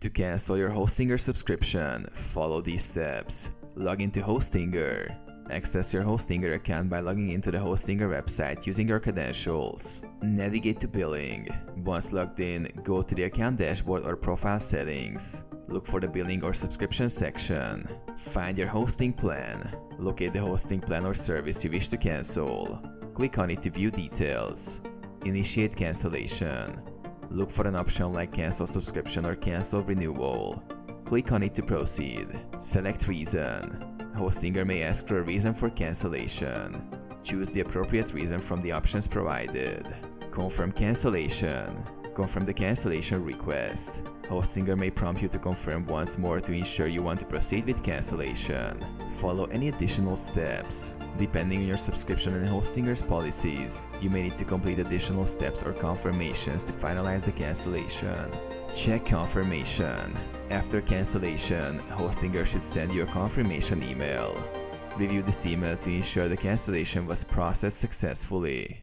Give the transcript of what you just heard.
To cancel your Hostinger subscription, follow these steps. Log into Hostinger. Access your Hostinger account by logging into the Hostinger website using your credentials. Navigate to billing. Once logged in, go to the account dashboard or profile settings. Look for the billing or subscription section. Find your hosting plan. Locate the hosting plan or service you wish to cancel. Click on it to view details. Initiate cancellation. Look for an option like cancel subscription or cancel renewal. Click on it to proceed. Select reason. Hostinger may ask for a reason for cancellation. Choose the appropriate reason from the options provided. Confirm cancellation. Confirm the cancellation request. Hostinger may prompt you to confirm once more to ensure you want to proceed with cancellation. Follow any additional steps. Depending on your subscription and Hostinger's policies, you may need to complete additional steps or confirmations to finalize the cancellation. Check confirmation. After cancellation, Hostinger should send you a confirmation email. Review this email to ensure the cancellation was processed successfully.